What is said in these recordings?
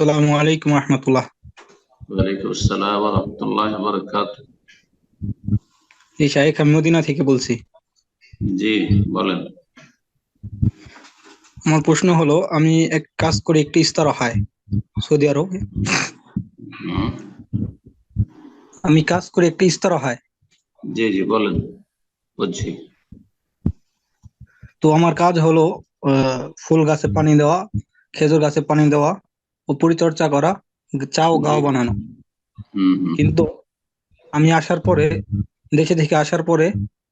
আসসালামু আলাইকুম রহমতুল্লাহ। ওয়ালাইকুম আসসালাম ওয়া রাহমাতুল্লাহি ওয়া বারাকাতুহু। এই শাইখ, আমি মদিনা থেকে বলছি। জি, বলেন। আমার প্রশ্ন হলো, আমি এক কাজ করি একটি ইস্তারাহায় সৌদি আরব। হুম, আমি কাজ করি একটি ইস্তারাহায়। জি জি বলেন, বুঝছি। তো আমার কাজ হলো ফুল গাছে পানি দেওয়া, খেজুর গাছে পানি দেওয়া ও পরিচর্যা করা, চা ও জি। গাও বানানো। হুম হুম। কিন্তু আমি আসার পরে, দেশে থেকে আসার পরে,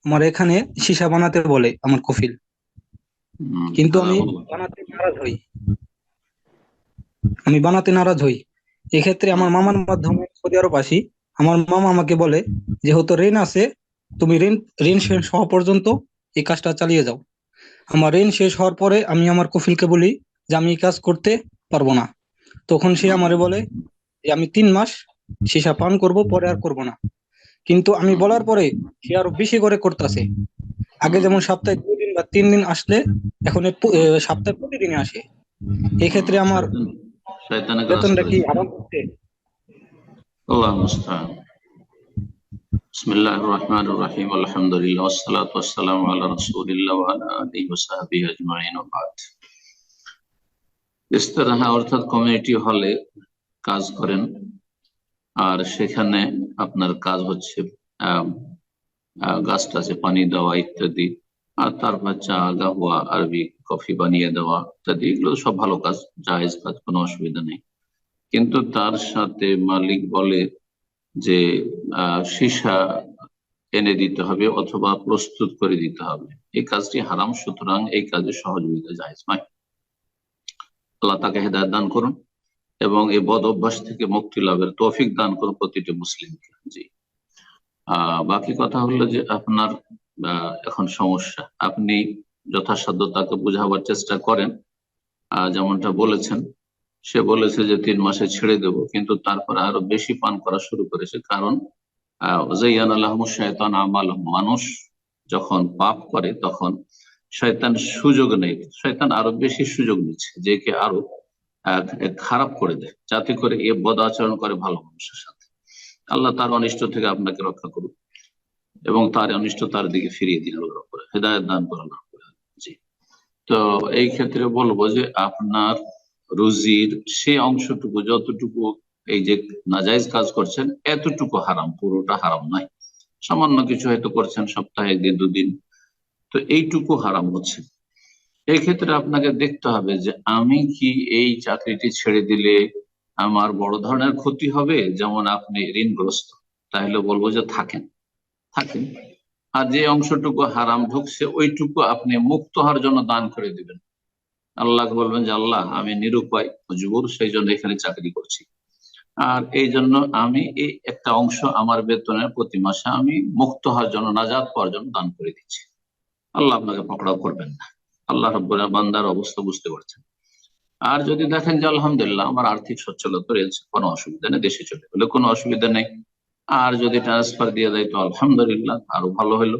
আমার এখানে সীসা বানাতে বলে আমার কফিল। কিন্তু আমি আল্লাহ। বানাতে নারাজ হই। আমি বানাতে নারাজ হই। এক্ষেত্রে আমার মামার মাধ্যমে সৌদি আরব আসি। আমার মামা আমাকে বলে, যেহেতু ঋণ আছে, তুমি ঋণ ঋণ শেষ হওয়া পর্যন্ত এই কাজটা চালিয়ে যাও। আমার ঋণ শেষ হওয়ার পরে আমি আমার কফিলকে বলি যে আমি এই কাজ করতে পারবো না। তখন সে আমারে বলে যে আমি 3 মাস সীসা পান করব, পরে আর করব না। কিন্তু আমি বলার পরে সে আরো বেশি করে করতেছে। আগে যেমন সপ্তাহে 2 দিন বা 3 দিন আসলে, এখন সপ্তাহে প্রতিদিনই আসে। এক্ষেত্রে আমার শয়তান, শয়তানে গ্রাস বেতনটা কি করেছে। হারাম হচ্ছে? আল্লাহ মুস্তাআন। বিসমিল্লাহির রহমানির রহিম, আলহামদুলিল্লাহ ওয়াসসালাতু ওয়াসসালামু আলা রাসূলিল্লাহ ওয়া আলা আলিহি ওয়া সাহবিহি আজমাইন ওয়া বাদ। ইস্তেরাহা অর্থাৎ কমিউনিটি হলে কাজ করেন, আর সেখানে আপনার কাজ হচ্ছে আহ গাছ টাছে পানি দেওয়া ইত্যাদি, আর তারপর চা, গাহুয়া, আরবি কফি বানিয়ে দেওয়া ইত্যাদি। এগুলো সব ভালো কাজ, জায়েজ কাজ, কোনো অসুবিধা নেই। কিন্তু তার সাথে মালিক বলে যে সীসা এনে দিতে হবে অথবা প্রস্তুত করে দিতে হবে। এই কাজটি হারাম, সুতরাং এই কাজে সহযোগিতা জায়েজ নয়। আল্লাহ তাকে হেদায়েত দান করুন এবং এই বদ অভ্যাস থেকে মুক্তি লাভের তৌফিক দান করুন প্রতিটি মুসলিমকে। জি। বাকি কথা হলো যে আপনার এখন সমস্যা, আপনি যথাসাধ্য তাকে বোঝাবার চেষ্টা করেন। যেমনটা বলেছেন, সে বলেছে যে 3 মাসে ছেড়ে দেব, কিন্তু তারপর আরো বেশি পান করা শুরু করেছে। কারণ যায়্যানা লাহুমুশ শায়তানু আমালাহুম, মানুষ যখন পাপ করে তখন শয়তান সুযোগ নেই, শয়তান আরো বেশি সুযোগ নিচ্ছে, যে কে আরো আহ, খারাপ করে দেয়, যাতে করে এ বদ আচরণ করে ভালো মানুষের সাথে। আল্লাহ তার অনিষ্ট থেকে আপনাকে রক্ষা করুন এবং তার অনিষ্ট তার দিকে ফিরিয়ে দিন, আল্লাহর উপরে হেদায়েত দান করুন। জি। তো এই ক্ষেত্রে বলবো যে আপনার রুজির সে অংশটুকু, যতটুকু এই যে নাজায়েজ কাজ করছেন, এতটুকু হারাম, পুরোটা হারাম নয়। সামান্য কিছু হয়তো করছেন, সপ্তাহে 1 দিন 2 দিন, তো এইটুকু হারাম হচ্ছে। এই ক্ষেত্রে আপনাকে দেখতে হবে যে আমি কি এই চাকরিটি ছেড়ে দিলে আমার বড় ধরনের ক্ষতি হবে, যেমন আপনি ঋণগ্রস্ত, তাহলে বলবো যে থাকেন, থাকেন। আর যে অংশটুকু হারাম ঢুকছে ওইটুকু আপনি মুক্ত হওয়ার জন্য দান করে দিবেন। আল্লাহকে বলবেন যে আল্লাহ, আমি নিরুপায় মজবুর, সেই জন্য এখানে চাকরি করছি, আর এই জন্য আমি এই একটা অংশ আমার বেতনের প্রতি মাসে আমি মুক্ত হওয়ার জন্য, নাজাত পাওয়ার জন্য দান করে দিচ্ছি। আল্লাহ আপনাকে পকড়াও করবেন না। আল্লাহ রাব্বুল বান্দার অবস্থা বুঝতে পারছেন। আর যদি দেখেন যে আলহামদুলিল্লাহ আমার আর্থিক সচ্ছলতা রয়েছে, কোনো অসুবিধা নেই, দেশে চলে গেলে কোনো অসুবিধা নেই, আর যদি ট্রান্সফার দিয়ে দেয় তো আলহামদুলিল্লাহ, আরো ভালো হলো।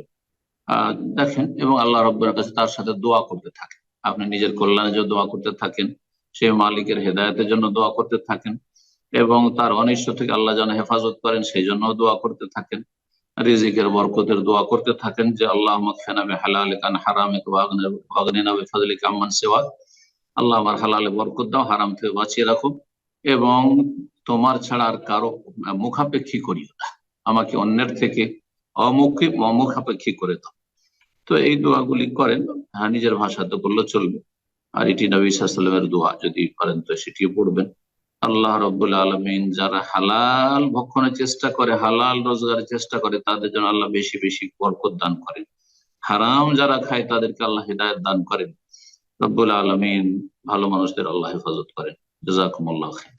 দেখেন এবং আল্লাহ রাব্বুল কাছে তার সাথে দোয়া করতে থাকেন। আপনি নিজের কল্যাণের জন্য দোয়া করতে থাকেন, সে মালিকের হেদায়েতের জন্য দোয়া করতে থাকেন, এবং তার অনিষ্ট থেকে আল্লাহ যেন হেফাজত করেন সেই জন্য দোয়া করতে থাকেন। রিজিকের বরকতের দোয়া করতে থাকেন যে আল্লাহ মাগফিনা বিহালালিকা আন হারামিকা ওয়াগনিনা বিফাদলিকা আম্মান সিওয়াক। আল্লাহ আমার হালালে বরকত দাও, হারাম থেকে বাঁচিয়ে রাখো, এবং তোমার ছাড়া আর কারো মুখাপেক্ষী করিও না, আমাকে অন্যের থেকে অমুখাপেক্ষী করে দাও। তো এই দোয়াগুলি করেন। হ্যাঁ, নিজের ভাষাতে করলে চলবে, আর এটি নবী সাল্লাল্লাহু আলাইহি ওয়াসাল্লামের দোয়া, যদি পারেন তো সেটিও পড়বেন। আল্লাহ রাব্বুল আলামিন যারা হালাল ভক্ষণের চেষ্টা করে, হালাল রোজগারের চেষ্টা করে, তাদের জন্য আল্লাহ বেশি বেশি বরকত দান করেন। হারাম যারা খায় তাদেরকে আল্লাহ হিদায়াত দান করেন। রব্বুল আলামিন ভালো মানুষদের আল্লাহ হেফাজত করেন। জাযাকুমুল্লাহ খাইর।